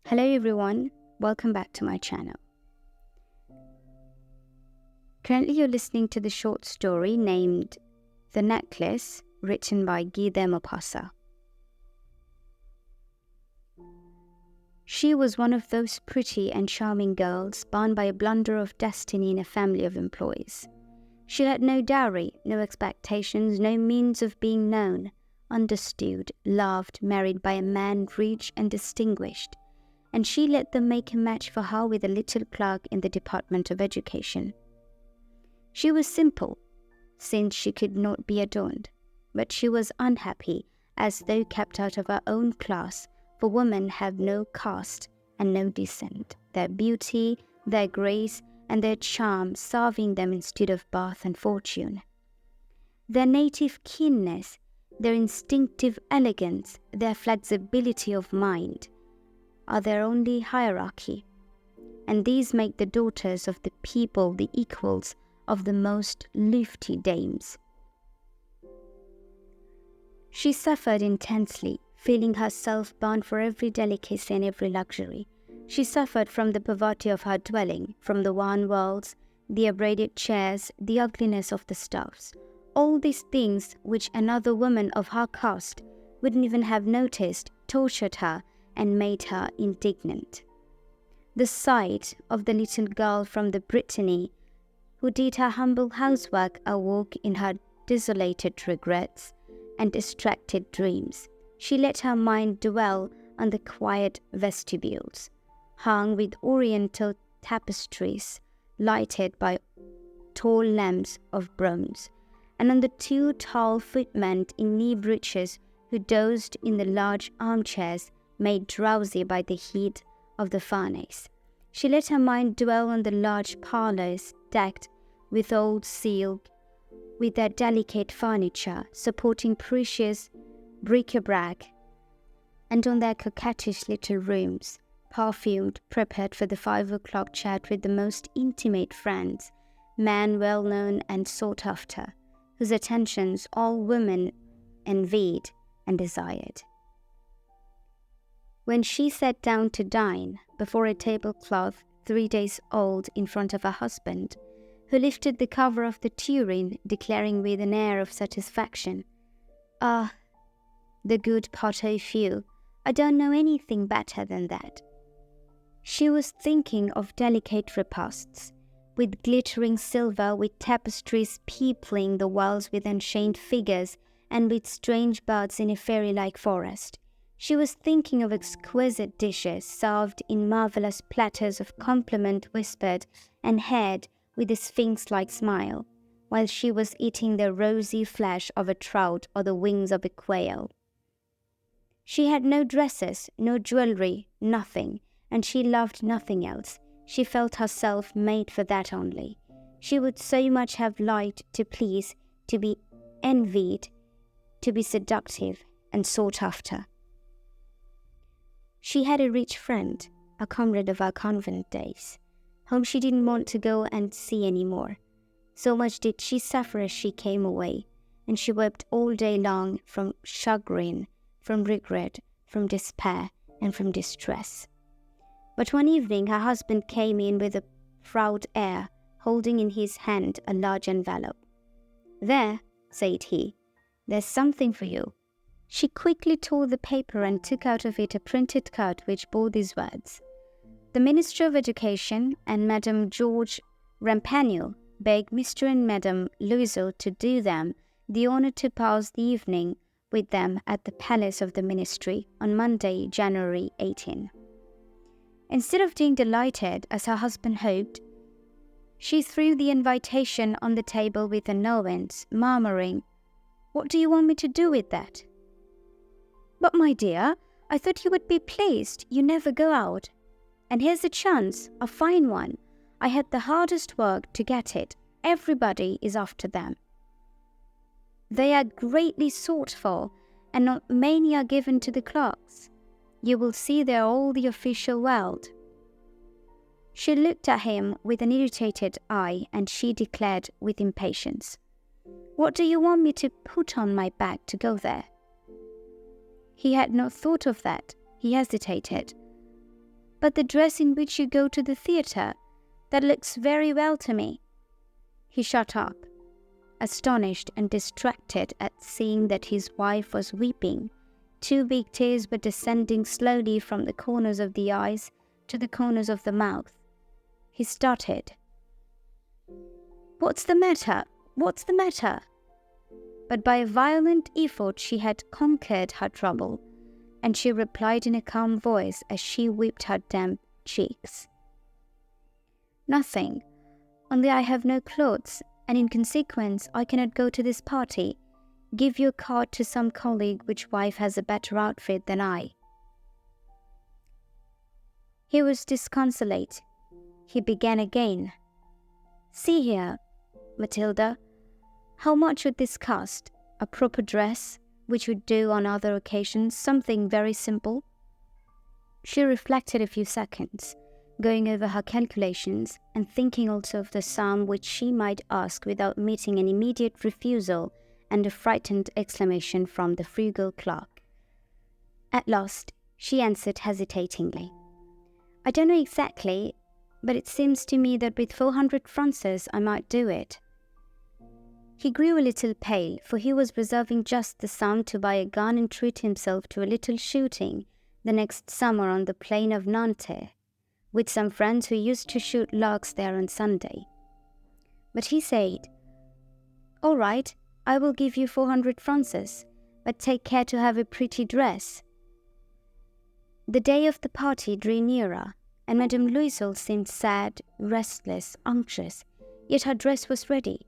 Hello everyone, welcome back to my channel. Currently you're listening to the short story named The Necklace, written by Guy de Maupassant. She was one of those pretty and charming girls bound by a blunder of destiny in a family of employees. She had no dowry, no expectations, no means of being known, understood, loved, married by a man rich and distinguished, and she let them make a match for her with a little clerk in the Department of Education. She was simple, since she could not be adorned, but she was unhappy, as though kept out of her own class, for women have no caste and no descent, their beauty, their grace, and their charm serving them instead of birth and fortune. Their native keenness, their instinctive elegance, their flexibility of mind are their only hierarchy, and these make the daughters of the people the equals of the most lofty dames. She suffered intensely, feeling herself bound for every delicacy and every luxury. She suffered from the poverty of her dwelling, from the worn walls, the abraded chairs, the ugliness of the stuffs. All these things which another woman of her caste wouldn't even have noticed tortured her and made her indignant. The sight of the little girl from the Brittany who did her humble housework awoke in her desolated regrets and distracted dreams. She let her mind dwell on the quiet vestibules, hung with oriental tapestries, lighted by tall lamps of bronze, and on the two tall footmen in knee breeches who dozed in the large armchairs made drowsy by the heat of the furnace. She let her mind dwell on the large parlours decked with old silk, with their delicate furniture supporting precious bric-a-brac, and on their coquettish little rooms, perfumed, prepared for the 5 o'clock chat with the most intimate friends, men well known and sought after, whose attentions all women envied and desired. When she sat down to dine before a tablecloth 3 days old in front of her husband, who lifted the cover of the tureen, declaring with an air of satisfaction, "Ah, the good pot au feu, I don't know anything better than that." She was thinking of delicate repasts, with glittering silver, with tapestries peopling the walls with enchained figures, and with strange birds in a fairy-like forest. She was thinking of exquisite dishes served in marvelous platters of compliment whispered and had with a sphinx-like smile, while she was eating the rosy flesh of a trout or the wings of a quail. She had no dresses, no jewelry, nothing, and she loved nothing else. She felt herself made for that only. She would so much have liked to please, to be envied, to be seductive and sought after. She had a rich friend, a comrade of our convent days, whom she didn't want to go and see any more. So much did she suffer as she came away, and she wept all day long from chagrin, from regret, from despair, and from distress. But one evening her husband came in with a proud air, holding in his hand a large envelope. "There," said he, "there's something for you." She quickly tore the paper and took out of it a printed card which bore these words: "The Minister of Education and Madame George Rampanel beg Mr. and Madame Loisel to do them the honour to pass the evening with them at the Palace of the Ministry on Monday, January 18. Instead of being delighted, as her husband hoped, she threw the invitation on the table with annoyance, murmuring, "What do you want me to do with that?" "But my dear, I thought you would be pleased. You never go out. And here's a chance, a fine one. I had the hardest work to get it. Everybody is after them. They are greatly sought for, and not many are given to the clerks. You will see they are all the official world." She looked at him with an irritated eye, and she declared with impatience, "What do you want me to put on my back to go there?" He had not thought of that. He hesitated. "But the dress in which you go to the theatre, that looks very well to me." He shut up, astonished and distracted at seeing that his wife was weeping. 2 big tears were descending slowly from the corners of the eyes to the corners of the mouth. He stuttered. "What's the matter? What's the matter?" But by a violent effort she had conquered her trouble, and she replied in a calm voice as she wiped her damp cheeks. "Nothing, only I have no clothes, and in consequence I cannot go to this party. Give your card to some colleague which wife has a better outfit than I." He was disconsolate. He began again. "See here, Mathilde, how much would this cost? A proper dress, which would do on other occasions, something very simple?" She reflected a few seconds, going over her calculations and thinking also of the sum which she might ask without meeting an immediate refusal and a frightened exclamation from the frugal clerk. At last, she answered hesitatingly, "I don't know exactly, but it seems to me that with 400 francs I might do it." He grew a little pale, for he was reserving just the sum to buy a gun and treat himself to a little shooting the next summer on the plain of Nantes, with some friends who used to shoot larks there on Sunday. But he said, "All right, I will give you 400 francs, but take care to have a pretty dress." The day of the party drew nearer, and Madame Loisel seemed sad, restless, anxious, yet her dress was ready.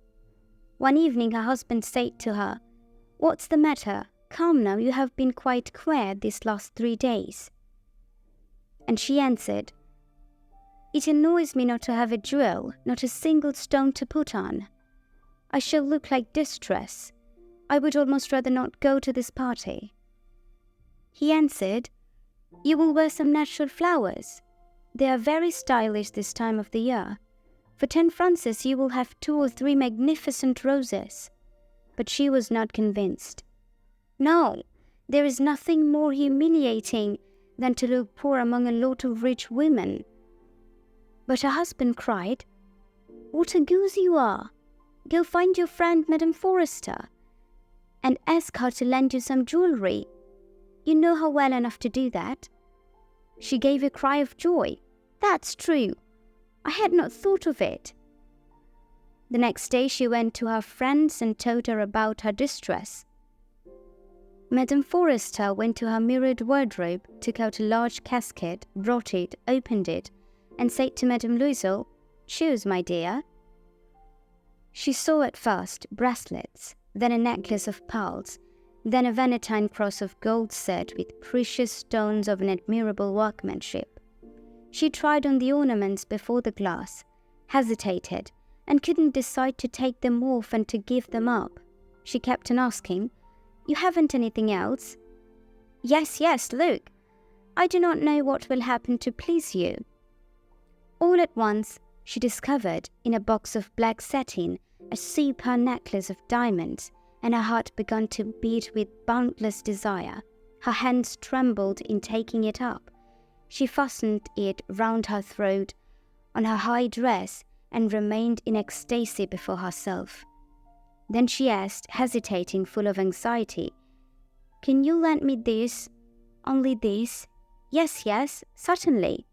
One evening her husband said to her, "What's the matter? Come now, you have been quite queer these last 3 days." And she answered, "It annoys me not to have a jewel, not a single stone to put on. I shall look like distress. I would almost rather not go to this party." He answered, "You will wear some natural flowers. They are very stylish this time of the year. For 10 francs you will have 2 or 3 magnificent roses." But she was not convinced. "No, there is nothing more humiliating than to look poor among a lot of rich women." But her husband cried, "What a goose you are! Go find your friend Madame Forrester, and ask her to lend you some jewellery. You know her well enough to do that." She gave a cry of joy. "That's true! I had not thought of it." The next day she went to her friends and told her about her distress. Madame Forrester went to her mirrored wardrobe, took out a large casket, brought it, opened it, and said to Madame Loisel, "Choose, my dear." She saw at first bracelets, then a necklace of pearls, then a Venetine cross of gold set with precious stones of an admirable workmanship. She tried on the ornaments before the glass, hesitated, and couldn't decide to take them off and to give them up. She kept on asking, "You haven't anything else?" Yes, look. I do not know what will happen to please you." All at once, she discovered in a box of black satin a superb necklace of diamonds, and her heart began to beat with boundless desire. Her hands trembled in taking it up. She fastened it round her throat, on her high dress, and remained in ecstasy before herself. Then she asked, hesitating, full of anxiety, "Can you lend me this? Only this?" Yes, certainly."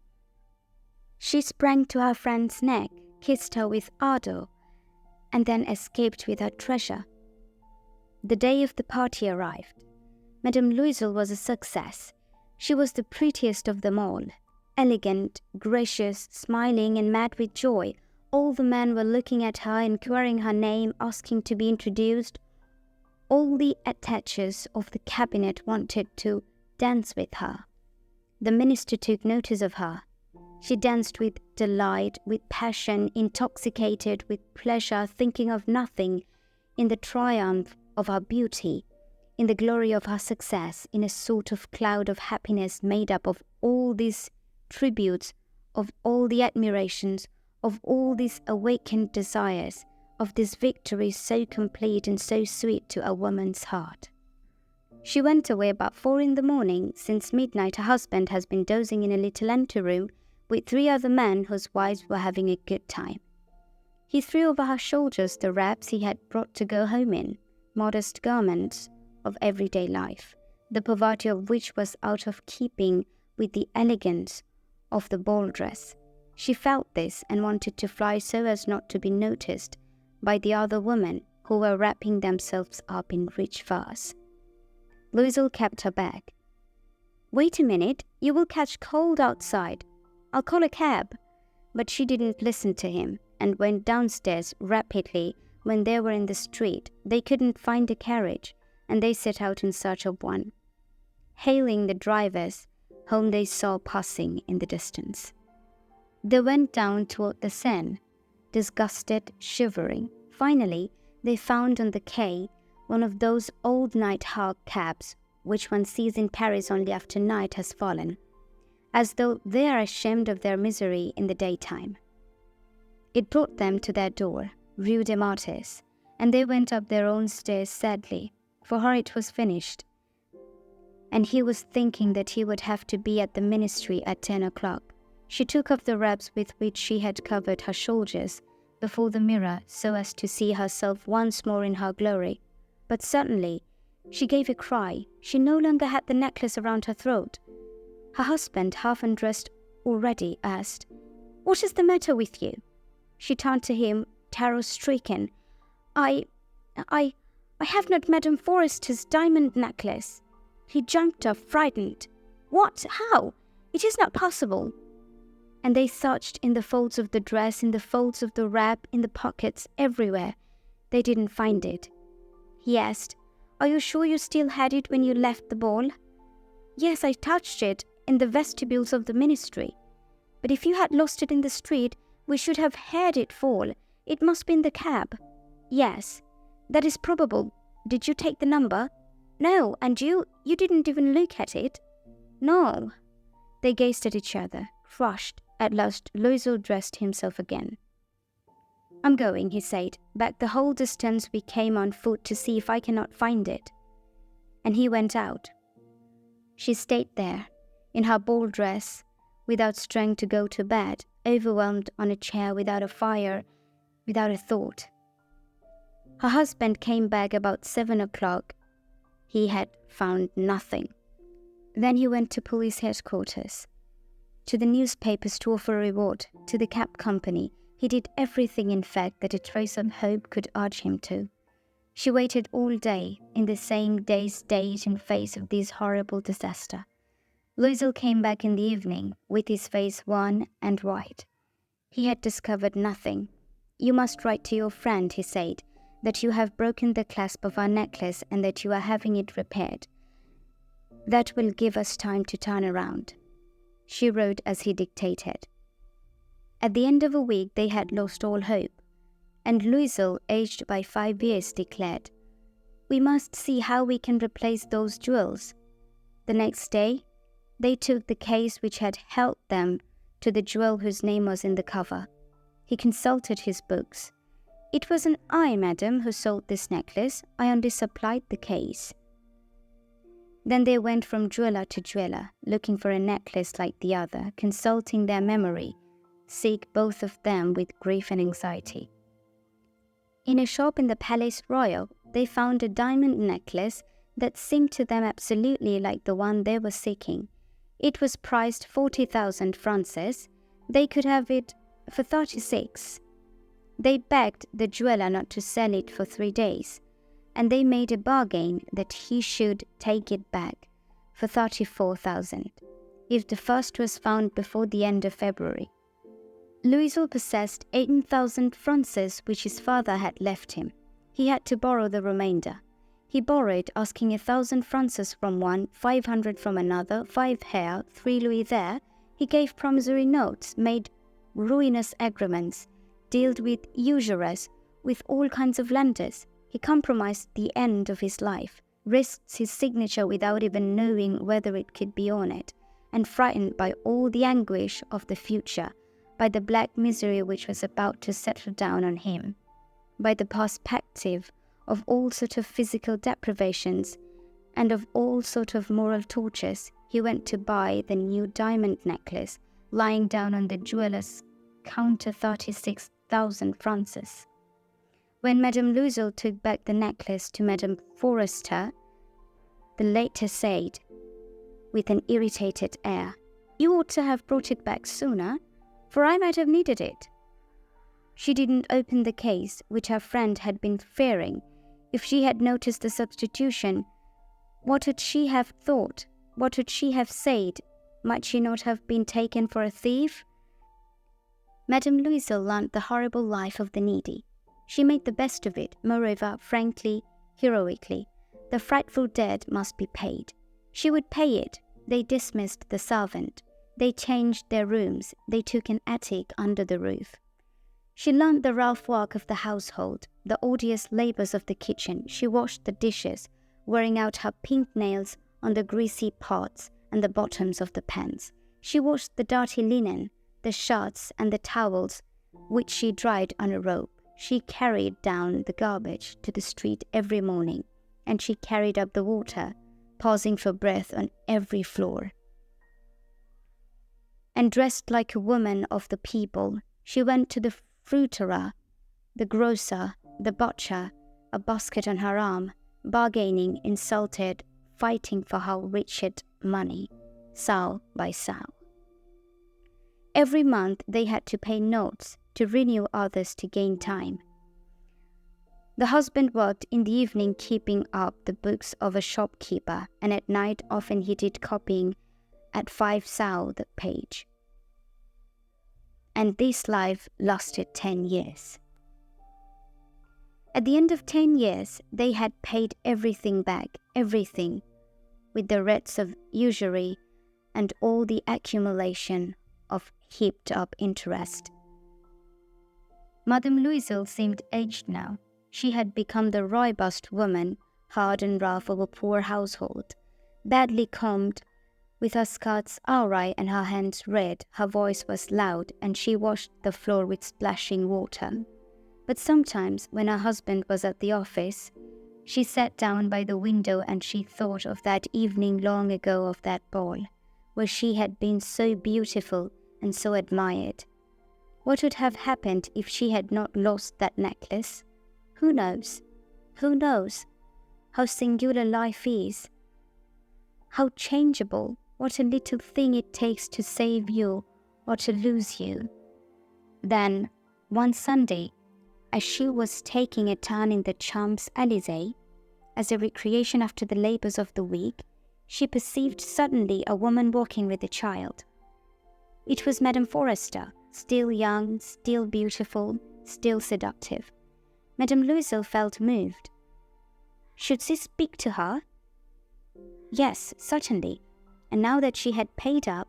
She sprang to her friend's neck, kissed her with ardor, and then escaped with her treasure. The day of the party arrived. Madame Loisel was a success. She was the prettiest of them all. Elegant, gracious, smiling, and mad with joy. All the men were looking at her, inquiring her name, asking to be introduced. All the attaches of the cabinet wanted to dance with her. The minister took notice of her. She danced with delight, with passion, intoxicated with pleasure, thinking of nothing, in the triumph of her beauty, in the glory of her success, in a sort of cloud of happiness made up of all these tributes, of all the admirations, of all these awakened desires, of this victory so complete and so sweet to a woman's heart. She went away about 4 in the morning. Since midnight her husband has been dozing in a little anteroom, with 3 other men whose wives were having a good time. He threw over her shoulders the wraps he had brought to go home in, modest garments of everyday life, the poverty of which was out of keeping with the elegance of the ball dress. She felt this and wanted to fly so as not to be noticed by the other women who were wrapping themselves up in rich furs. Loisel kept her back. "Wait a minute, you will catch cold outside. I'll call a cab." But she didn't listen to him and went downstairs rapidly. When they were in the street, they couldn't find a carriage, and they set out in search of one, hailing the drivers whom they saw passing in the distance. They went down toward the Seine, disgusted, shivering. Finally, they found on the quay one of those old night hawk cabs which one sees in Paris only after night has fallen, as though they are ashamed of their misery in the daytime. It brought them to their door, Rue des Martyrs, and they went up their own stairs sadly. For her it was finished, and he was thinking that he would have to be at the ministry at 10 o'clock. She took off the wraps with which she had covered her shoulders before the mirror so as to see herself once more in her glory. But suddenly she gave a cry. She no longer had the necklace around her throat. Her husband, half undressed already, asked, "What is the matter with you?" She turned to him, terror-stricken. I have not Madame Forrester's diamond necklace." He jumped up, frightened. "What? How? It is not possible." And they searched in the folds of the dress, in the folds of the wrap, in the pockets, everywhere. They didn't find it. He asked, "Are you sure you still had it when you left the ball?" "Yes, I touched it in the vestibules of the ministry." "But if you had lost it in the street, we should have heard it fall. It must be in the cab." "Yes, that is probable. Did you take the number?" "No, and you didn't even look at it?" "No." They gazed at each other, crushed. At last Loisel dressed himself again. "I'm going," he said, "back the whole distance we came on foot to see if I cannot find it." And he went out. She stayed there, in her ball dress, without strength to go to bed, overwhelmed on a chair, without a fire, without a thought. Her husband came back about 7 o'clock. He had found nothing. Then he went to police headquarters, to the newspapers to offer a reward, to the cab company. He did everything, in fact, that a trace of hope could urge him to. She waited all day, in the same dazed state in face of this horrible disaster. Loisel came back in the evening, with his face wan and white. He had discovered nothing. "You must write to your friend," he said, "that you have broken the clasp of our necklace and that you are having it repaired. That will give us time to turn around." She wrote as he dictated. At the end of a week they had lost all hope, and Loisel, aged by 5 years, declared, "We must see how we can replace those jewels." The next day they took the case which had held them to the jewel whose name was in the cover. He consulted his books. "It wasn't I, madam, who sold this necklace. I only supplied the case." Then they went from jeweler to jeweler, looking for a necklace like the other, consulting their memory, sick both of them with grief and anxiety. In a shop in the Palais Royal, they found a diamond necklace that seemed to them absolutely like the one they were seeking. It was priced 40,000 francs. They could have it for 36. They begged the jeweler not to sell it for 3 days, and they made a bargain that he should take it back for 34,000 if the first was found before the end of February. Loisel possessed 18,000 francs which his father had left him. He had to borrow the remainder. He borrowed, asking 1,000 francs from one, 500 from another, 5 here, 3 louis there. He gave promissory notes, made ruinous agreements, dealt with usurers, with all kinds of lenders. He compromised the end of his life, risked his signature without even knowing whether it could be on it, and frightened by all the anguish of the future, by the black misery which was about to settle down on him, by the perspective of all sort of physical deprivations and of all sort of moral tortures, he went to buy the new diamond necklace, lying down on the jeweller's counter 36,000 francs. When Madame Loisel took back the necklace to Madame Forester, the latter said, with an irritated air, "You ought to have brought it back sooner, for I might have needed it." She didn't open the case, which her friend had been fearing. If she had noticed the substitution, what would she have thought? What would she have said? Might she not have been taken for a thief? Madame Loisel learnt the horrible life of the needy. She made the best of it, moreover, frankly, heroically. The frightful debt must be paid. She would pay it. They dismissed the servant. They changed their rooms. They took an attic under the roof. She learned the rough work of the household, the odious labors of the kitchen. She washed the dishes, wearing out her pink nails on the greasy pots and the bottoms of the pans. She washed the dirty linen, the shirts and the towels, which she dried on a rope. She carried down the garbage to the street every morning, and she carried up the water, pausing for breath on every floor. And dressed like a woman of the people, she went to the fruiterer, the grocer, the butcher, a basket on her arm, bargaining, insulted, fighting for her wretched money, sou by sou. Every month they had to pay notes, to renew others to gain time. The husband worked in the evening keeping up the books of a shopkeeper, and at night often he did copying at 5 sous the page. And this life lasted 10 years. At the end of 10 years, they had paid everything back, everything, with the rates of usury and all the accumulation of heaped-up interest. Madame Loisel seemed aged now. She had become the robust woman, hard and rough of a poor household, badly combed, with her skirts awry and her hands red. Her voice was loud, and she washed the floor with splashing water. But sometimes, when her husband was at the office, she sat down by the window and she thought of that evening long ago, of that ball, where she had been so beautiful and so admired. What would have happened if she had not lost that necklace? Who knows? Who knows? How singular life is. How changeable. What a little thing it takes to save you or to lose you. Then, one Sunday, as she was taking a turn in the Champs-Élysées, as a recreation after the labors of the week, she perceived suddenly a woman walking with a child. It was Madame Forester, still young, still beautiful, still seductive. Madame Loisel felt moved. Should she speak to her? Yes, certainly. And now that she had paid up,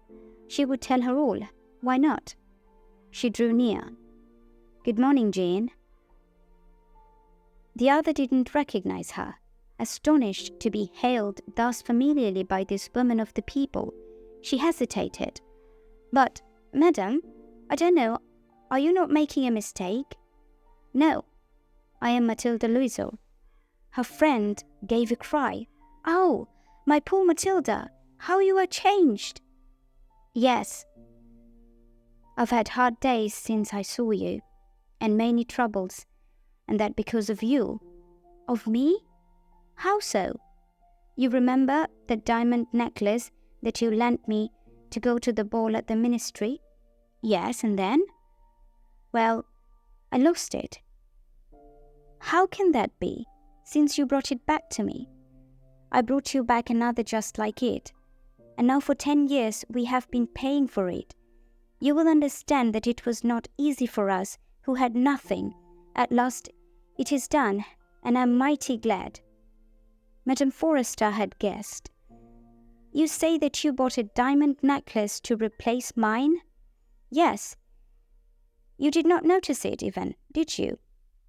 she would tell her all. Why not? She drew near. "Good morning, Jane." The other didn't recognize her. Astonished to be hailed thus familiarly by this woman of the people, she hesitated. "But, madam, I don't know, are you not making a mistake?" "No, I am Mathilde Loisel." Her friend gave a cry. "Oh, my poor Mathilde, how you are changed!" "Yes, I've had hard days since I saw you, and many troubles, and that because of you." "Of me? How so?" "You remember that diamond necklace that you lent me to go to the ball at the ministry?" "Yes, and then?" "Well, I lost it." "How can that be, since you brought it back to me?" "I brought you back another just like it, and now for 10 years we have been paying for it. You will understand that it was not easy for us who had nothing. At last it is done, and I'm mighty glad." Madame Forester had guessed. "You say that you bought a diamond necklace to replace mine?" "Yes. You did not notice it even, did you?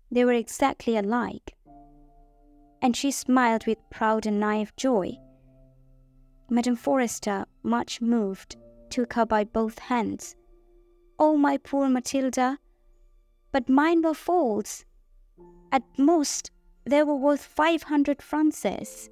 They were exactly alike." And she smiled with proud and naive joy. Madame Forester, much moved, took her by both hands. "Oh, my poor Mathilde, but mine were false. At most, they were worth 500 francs.